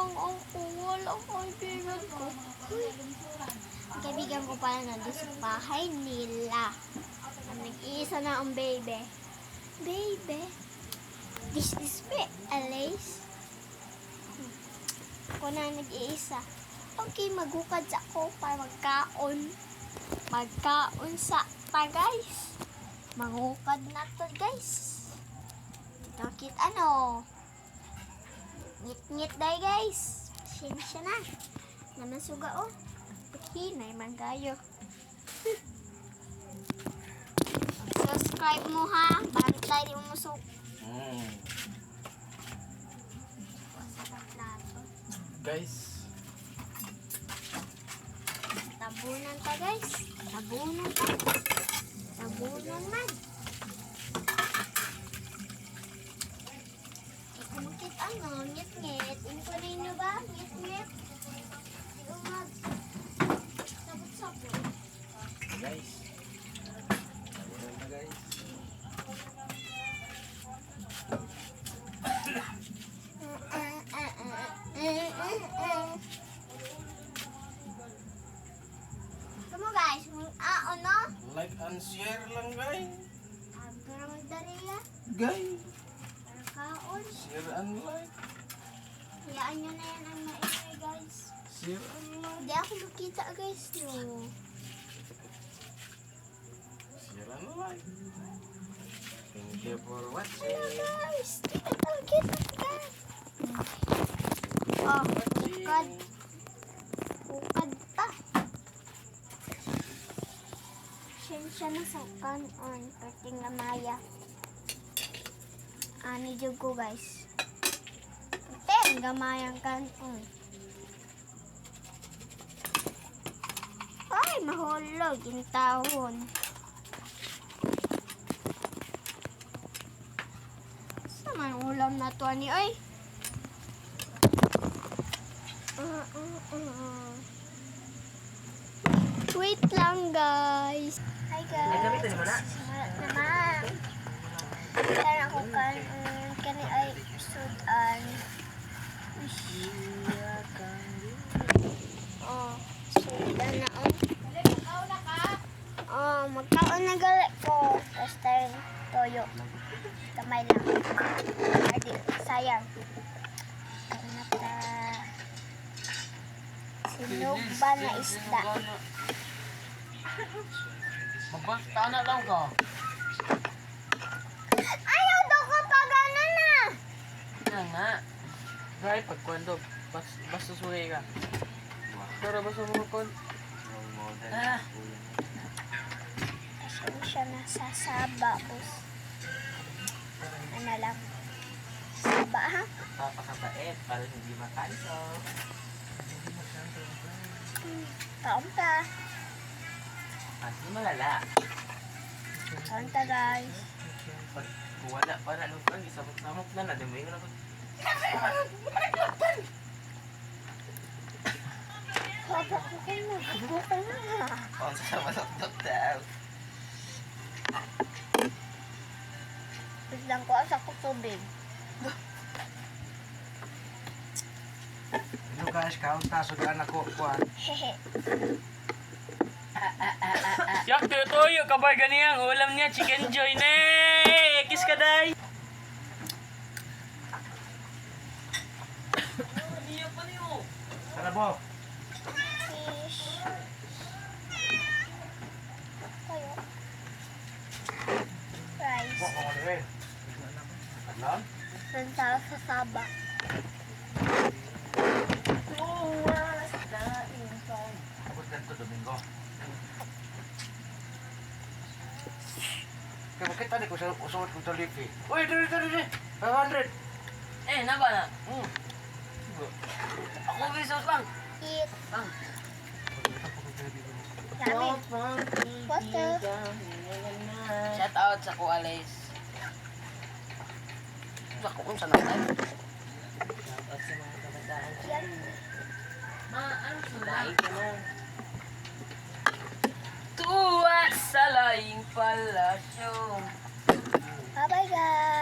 lang ako. Wala kaibigan ko. Uy. Ang kaibigan ko pala nandun sa bahay nila. Nag-iisa na ang baby. Baby, this is me, Alice. Ako na nag-iisa. Okay, maghukad sa ako para magkaon. Magkaon sa ta, guys. Manghukad na to, guys. Bakit ano? Ngit-ngit day, guys. Pasensya na. Naman suga, oh. Hinay man kayo. Subscribe mo, ha? Bantay di mo musuk. Guys. Tabunan pa, guys. Tabunan pa. Tabunan man. Kumukit ano, ngit-ngit. Inpunin nyo ba? Ngit-ngit. Umag. Sabot-sabot. Guys. Tabunan na, guys. Kamu guys, ano? Like and share lang, guys. Agara magdariya. Guys. Kaon. Share and like. Hayaan nyo na yan ang maingay, guys. Share and like. Hindi ako makita, guys, no. Share and like. Thank you for Hello, watching. guys. Kita ka. Oh, bukad. Bukad pa. Sensya na sa kanon. Perting na maya. Ani jud ko, guys. Perting gamayang kanon. Ay, mahulog yung tahon. Saan ang ulam na to ni oy? Wait lang, guys. Hi, guys. Sumalat naman. Kaya ako kani ay sudan. Oh, sudan na magkaon na gali ko. Tapos tayo toyo. Kamay lang. Adi, sayang. Ano pa? Sinugba na isda. Magbasta na lang ka. Ayaw daw ko pagana na. Yan nga. Guys, pagkwento, basta suhi ka. Pero basta mo kon. Pasensya na sa saba, boss. Ano lang. Saba, ha? Papakabait para hindi makanso. Taon ka. Kasi malala. Taon ka, guys. Pag wala pa na nung pag isamok-samok na na, dami na ako. Papa ko kayo na. Papa ko na. Kung sa masaktot daw. Biglang ko asa ko tubig. Hello guys, kaunta sudan ako kuan. Hehe. Yak, tuyo kabay ganiyang ulam niya, chicken joy ne. Kiss ka day. Sarabo. Fish. Kayo. Rice. Ko ko ni. Alam? Santara sa saba. Tapos ganito Domingo. Kaya bakit tadi ko sa usawat ko talipi? Uy, dali. 500. Naba na? Ako bisos lang. Eat. Lang. Dami. Water. Shout out sa ko Alice. Ako kung saan natin. Shout out sa mga kabataan. Yan. Ano sulay ka na? Tuwa sa laing palasyo. Bye-bye, guys.